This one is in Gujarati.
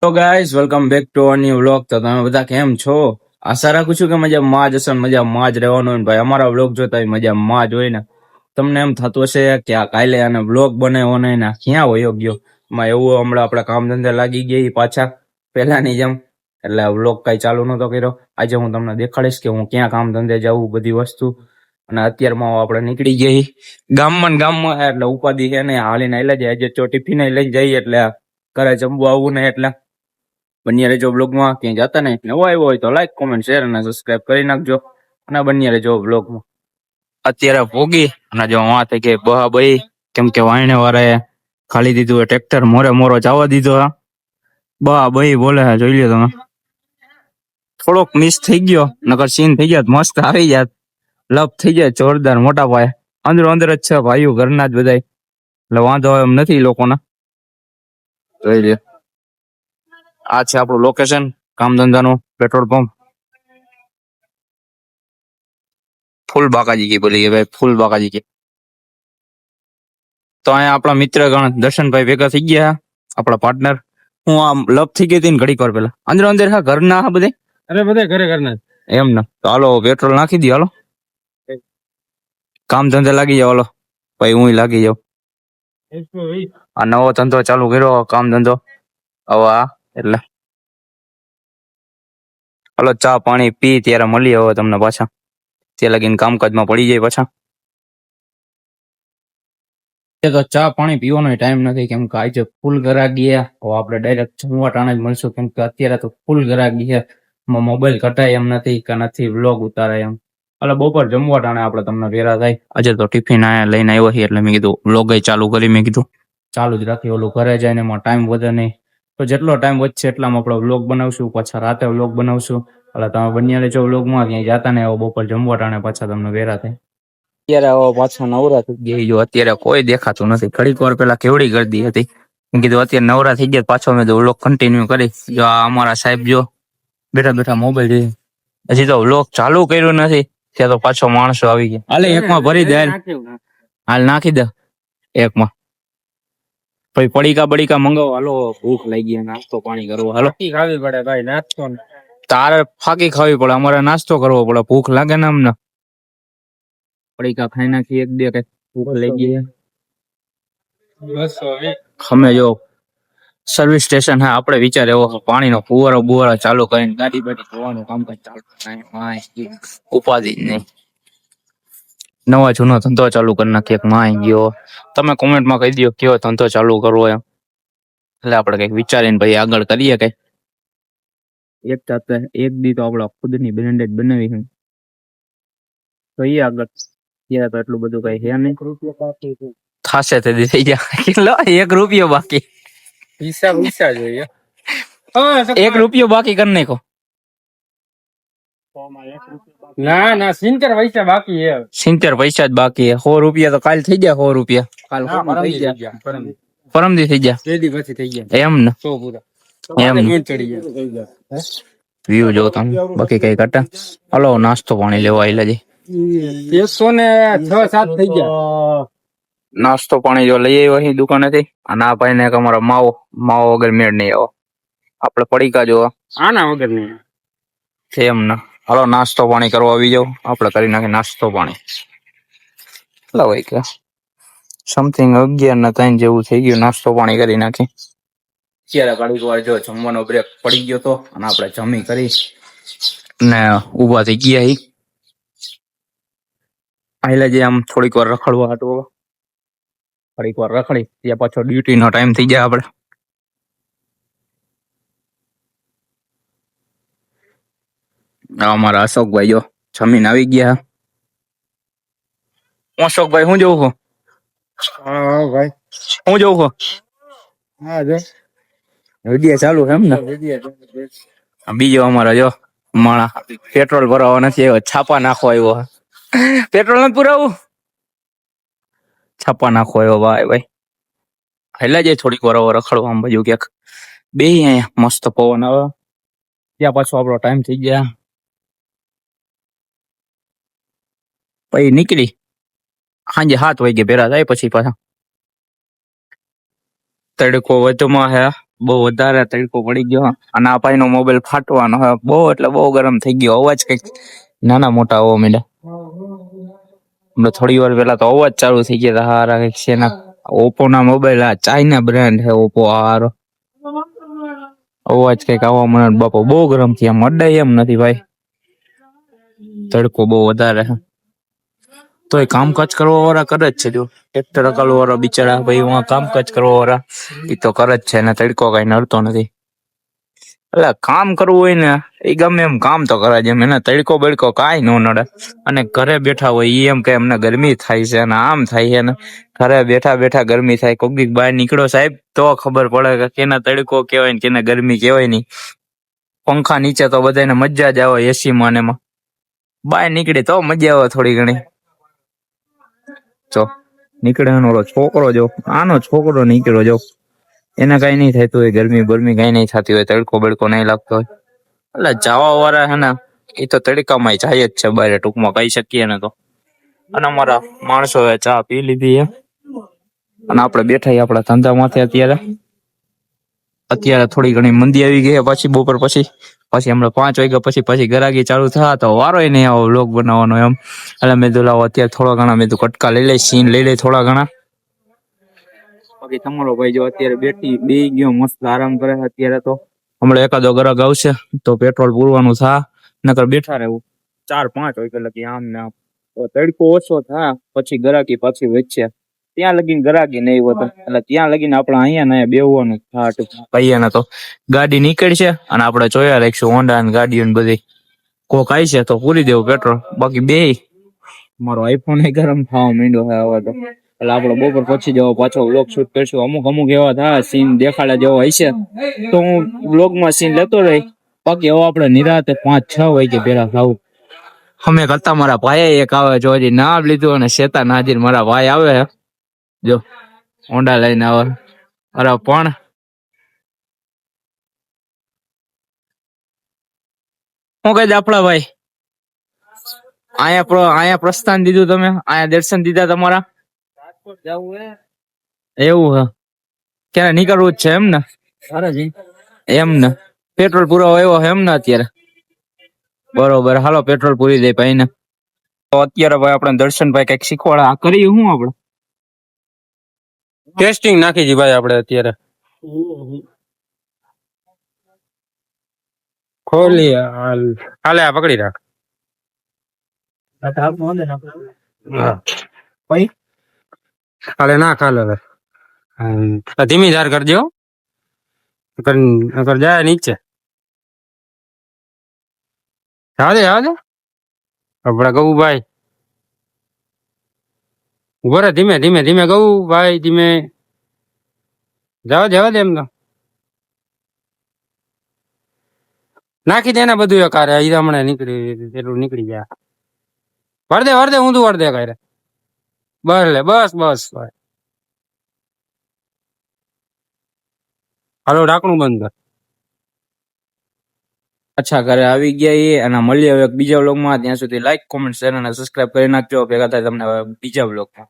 તો guys welcome back to our new vlog. તો તમે બધા કેમ છો? આશા રાખું છું કે મજામાં જ હશો ને મજામાં જ રહેવાનું હોય ને ભાઈ અમારા વ્લોગ જોતા હોય મજામાં જ હોય ને. તમને એમ થતું હશે કે આ કાલે આને વ્લોગ બનાવ્યો ને ક્યાં વયો ગયો. એમાં એવું હમણાં આપણે કામ ધંધે લાગી ગયા પાછા પહેલાની જેમ, એટલે વ્લોગ કઈ ચાલુ નતો કર્યો. આજે હું તમને દેખાડીશ કે હું ક્યાં કામ ધંધે જાઉં બધી વસ્તુ. અને અત્યારમાં આપણે નીકળી ગઈ ગામમાં ને ગામમાં એટલે ઉપાધિ છે ને હાલીને આયલા જાય. આજે ટિફિન લઈને જઈએ એટલે ઘરે જમવા આવું ને એટલે બન્યા રહેજો બ્લોગમાં. ક્યાંય જતા નહીં. નવો આવ્યો હોય તો લાઈક કોમેન્ટ શેર અને સબસ્ક્રાઇબ કરી નાખજો અને બન્યા રહેજો બ્લોગમાં. અત્યારે ભોગી અને જો વાં થઈ ગઈ બહાબઈ, કેમ કે વાયણે વાળાએ ખાલી દીધું ટ્રેક્ટર મોરે મોરો જવા દીધો. બહાબઈ બોલે જોઈ લ્યો તમે. થોડોક મિસ થઈ ગયો, નકર સીન થઈ જાત મસ્ત આવી જાત. લપ થઈ જાય જોરદાર મોટા પાયે. અંદર અંદર જ છે ભાઈઓ ઘરના જ બધાય, એટલે વાંધો એમ નથી લોકોના. જોઈ લ્યો આ છે આપણું લોકેશન, કામ ધંધાનું પેટ્રોલ પંપ. ફૂલ બાકાજી કી બોલી ભાઈ, ફૂલ બાકાજી કી. તો અહીંયા આપણા મિત્ર ગણ દર્શનભાઈ ભેગા થઈ ગયા, આપણા પાર્ટનર. હું આમ લપ થઈ ગઈ હતી ને ઘડીક વાર પેલા. અંદર અંદર હા ઘરના હા બધે. અરે બધે ઘરે ઘરના એમ ને. તો હાલો પેટ્રોલ નાખી દઈએ. હાલો કામ ધંધે લાગી જાવ. હાલો ભાઈ હું લાગી જાઉં. આ નવો ધંધો ચાલુ કર્યો, કામ ધંધો હવે એટલે હાલો ચા પાણી પી ત્યારે મળીએ હવે તમને પાછા. તે લગીને કામકાજમાં પડી જાય પાછા. તો ચા પાણી પીવાનો ટાઈમ નથી, કેમ કે આજે ફૂલ ગરાક ગયા. હવે આપણે ડાયરેક્ટ જમવા ટાણે જ મળશું, કેમ કે અત્યારે તો ફૂલ ગરાક ગયા. મોબાઈલ કટાય એમ નથી કે નથી વ્લોગ ઉતારાય એમ. એટલે બપોર જમવા ટાણે આપણે તમને ભેરા થાય. આજે તો ટિફિન આયા લઈને આવ્યો છે એટલે મેં કીધું વ્લોગ ચાલુ કરી. મેં કીધું ચાલુ જ રાખી, ઓલું ઘરે જાય ને એમાં ટાઈમ વધે નહીં. તો જેટલો ટાઈમ વધશે એટલામાં આપણે વ્લોગ બનાવશું, પાછા રાતે વ્લોગ બનાવશું. એટલે તમે બન્યા રહેજો વ્લોગમાં. ક્યાંય જાતા ને બપોર જમવા ટાણે પાછા તમને ભેરા થાય. અત્યારે પાછા નવરા થઈ ગયા. જો અત્યારે કોઈ દેખાતું નથી. ઘડીક વાર પેલા કેવડી ગરદી હતી. મેં કીધું અત્યારે નવરા થઈ ગયા પાછો મેં વ્લોગ કન્ટિન્યુ કરી. જો આ અમારા સાહેબ જો બેઠા બેઠા મોબાઈલ જોઈએ. હજી તો વ્લોગ ચાલુ કર્યું નથી ત્યાં તો પાછો માણસો આવી ગયા. હાલે એકમાં ભરી દે, હાલ નાખી દે એકમાં. પછી પડીકા બડીકા મંગાવો. હાલો ભૂખ લાગી ગયા, નાસ્તો પાણી કરવો. હાલો ખાવી પડે ભાઈ નાસ્તો. તારે ફાકી ખાવી પડે, અમારે નાસ્તો કરવો પડે. ભૂખ લાગે ને અમને. પડીકા ખાઈ નાખી એક બે કઈ ભૂખ લાગી છે. અમે જો સર્વિસ સ્ટેશન હે, આપણે વિચાર એવો પાણીનો ફુવારો બુવારો ચાલુ કરીને ગાડી બાડી ધોવાનું કામકાજ ચાલુ થાય. ઉપાધિ જ નહીં. નવા જૂનો ધંધો ચાલુ કરી નાખીએ. માય ગયો. તમે કોમેન્ટમાં કહી દો કયો ધંધો ચાલુ કરવો એમ, એટલે આપણે કઈક વિચારીને ભાઈ આગળ કરીએ. કઈ એક જાતે એક દી તો આપણે ખુદની બ્રેન્ડેડ બનાવી છે તો એ આગળ ત્યારે તો એટલું બધું કઈ છે નહીં. થાશે તે થઈ જાય. એક રૂપિયો બાકી, પૈસા જોઈએ. એક રૂપિયો બાકી કરી નાખો. ના ના 70 પૈસા બાકી છે. 70 પૈસા જ બાકી છે. 100 રૂપિયા તો કાલ થઈ ગયા. 100 રૂપિયા કાલ પરમદી થઈ ગયા. એમ ને એમ વ્યૂ જો તમે બાકી કઈ કટા. હાલો નાસ્તો પાણી લેવા આવેલા છે. 106-7 થઈ ગયા. નાસ્તો પાણી જો લઈ આવ્યો અહીં દુકાનેથી. અને આ ભાઈ ને અમારો માવો વગર મેળ નહીં આવો. આપણે પડીકા જો આના વગર નહીં એમ ને. હાલો નાસ્તો પાણી કરવા આવી જાવ. આપણે કરી નાખી નાસ્તો પાણી. લાવો કે સમથિંગ 11:03 જેવું થઈ ગયું. નાસ્તો પાણી કરી નાખી. ત્યારે ઘડીક વાર જો જમવાનો બ્રેક પડી ગયો તો અને આપણે જમી કરી ને ઉભા થઈ ગયા. પહેલા જે આમ થોડીક વાર રખડવા હતો, થોડીક વાર રખડી ત્યાં પાછો ડ્યુટી નો ટાઈમ થઈ જાય. આપણે અમારા અશોકભાઈ જો જમીન આવી ગયા. અશોકભાઈ હું જોઉં છું. હા ભાઈ હું જોઉં છું. હા જો વિડિયો ચાલુ છે એમ ને. બીજો અમારા જો માણા પેટ્રોલ ભરાવા નથી આવ્યો, છાપા નાખવા આવ્યો. પેટ્રોલ નથી પુરાવું, છાપા નાખો આવ્યો. ભાઈ હેલા જાય થોડીક વાર રખડવા આમ બાજુ ક્યાંક બે. અહીંયા મસ્ત પવન આવે. ત્યાં પાછો આપણો ટાઈમ થઈ ગયા. પછી નીકળી સાંજે 7 વાગે ભેરા થાય. પછી પાછા તડકો વધમાં હે બહુ વધારે તડકો પડી ગયો અને આ ભાઈ નો મોબાઈલ ફાટવાનો હોય બહુ એટલે બહુ ગરમ થઈ ગયો અવાજ કઈક નાના મોટા આવવા માંડ્યા હમણાં થોડી વાર પેલા તો અવાજ ચાલુ થઈ ગયા હતા હારા કઈક છે ના ઓપ્પો ના મોબાઈલ આ ચાઇના બ્રાન્ડ છે ઓપ્પો હારો અવાજ કઈક આવવા મને બાપો બહુ ગરમ થી આમ અડાય એમ નથી ભાઈ તડકો બહુ વધારે છે તો એ કામકાજ કરવા વાળા કરે જ છે જો ટ્રેક્ટર અકાલવા વાળા બિચારા ભાઈ હું કામકાજ કરવા વાળા એ તો કરે જ છે એને તડકો કઈ નડતો નથી એટલે કામ કરવું હોય ને એ ગમે એમ કામ તો કરાય જેમ એને તડકો બડકો કાંઈ ન નડે અને ઘરે બેઠા હોય ઈ એમ કે એમને ગરમી થાય છે અને આમ થાય છે ને ઘરે બેઠા બેઠા ગરમી થાય કોક દી બહાર નીકળો સાહેબ તો ખબર પડે કે કેના તડકો કહેવાય ને કેના ગરમી કહેવાય નહીં પંખા નીચે તો બધાને મજા જ આવે એસી માં ને એમાં બહાર નીકળી તો મજા આવે થોડી ઘણી જો નીકળે એનો ઓલો છોકરો જો આનો છોકરો નીકળ્યો જો એને કઈ નહીં થતું હોય ગરમી બરમી કઈ નહીં થતી હોય તડકો બડકો નહીં લાગતો હોય એટલે જવા વાળા હે ને એ તો તડકામાં જાય જ છે બારે ટૂંકમાં કહી શકીએ ને તો અને અમારા માણસો ચા પી લીધી છે અને આપણે બેઠા આપણા ધંધામાંથી અત્યારે થોડી ઘણી મંદી આવી ગઈ પછી બપોર પછી હમણાં 5 વાગ્યા પછી ગરાગી ચાલુ થયા તો વારો નહીં આવો વ્લોગ બનાવવાનો એમ એટલે મેં તો લાવો અત્યારે થોડા ઘણા મેં તો કટકા લઈ લઈ સીન લઈ લઈ થોડા ઘણા બાકી તમારો ભાઈ જો અત્યારે બે ગયો મસ્ત આરામ કરે અત્યારે તો હમણાં એકાદો ગ્રાહક આવશે તો પેટ્રોલ પૂરવાનું થા નકર બેઠા રહેવું 4-5 વાગ્યા લગી આમ ને આમ તડકો ઓછો થા પછી ગરાકી પાછી વચ્ચે ત્યાં લગીને ગરાકી નહીં હોત એટલે ત્યાં લગીને આપણે અહીંયા ને બેહવાનું થાટ કહીએ ને તો ગાડી નીકળશે અને આપણે જોયા રાખીશું હોન્ડા ની ગાડીઓ ને બધી કોક આવી છે તો પૂરી દેવું પેટ્રોલ બાકી બે મારો આઈફોન ગરમ થવા માંડ્યો છે હવે તો એટલે આપણે બપોર પછી જવો પાછો વ્લોગ શૂટ કરશું અમુક એવા થાય સીન દેખાડા જેવો હશે તો હું વ્લોગમાં સીન લેતો રહી બાકી હવે આપણે નિરાતે 5-6 વાગે ભેરા થાવું અમે કરતા મારા ભાઈ એક આવે જો હજી નામ લીધું અને શેતા નાજીર મારા ભાઈ આવે જો હોન્ડા લઈને આવે અરે પણ શું કહી આપડા ભાઈ અહીંયા પ્રસ્થાન દીધું તમે અહીંયા દર્શન દીધા તમારા એવું હે ક્યારે નીકળવું જ છે એમ ને એમ ને પેટ્રોલ પૂરો આવ્યો એમ ને અત્યારે બરોબર હાલો પેટ્રોલ પૂરી દે ભાઈ ને તો અત્યારે ભાઈ આપણે દર્શનભાઈ કઈક શીખવાડા કરી હું આપણે ટેસ્ટિંગ નાખી જી ભાઈ આપણે અત્યારે ખોલી હાલે આ પકડી રાખ હાલે ના ખાલે ધીમી ધાર કરજો જાય નીચે જવા દે આપડા ગૌ ભાઈ ઉભો રે ધીમે ધીમે ગૌ ભાઈ ધીમે જવા દે એમ તો નાખી દે ને બધું એક હારે હમણાં એટલું નીકળી ગયા વરદે ઊંધું વરદે કારે બસ હાલો ઢાંકણું બંધ કર અચ્છા ઘરે આવી ગયા એ અને મળીએ હવે બીજા વ્લોગમાં ત્યાં સુધી લાઈક કોમેન્ટ શેર અને સબસ્ક્રાઇબ કરી નાખજો ભેગા થાય તમને બીજા વ્લોગમાં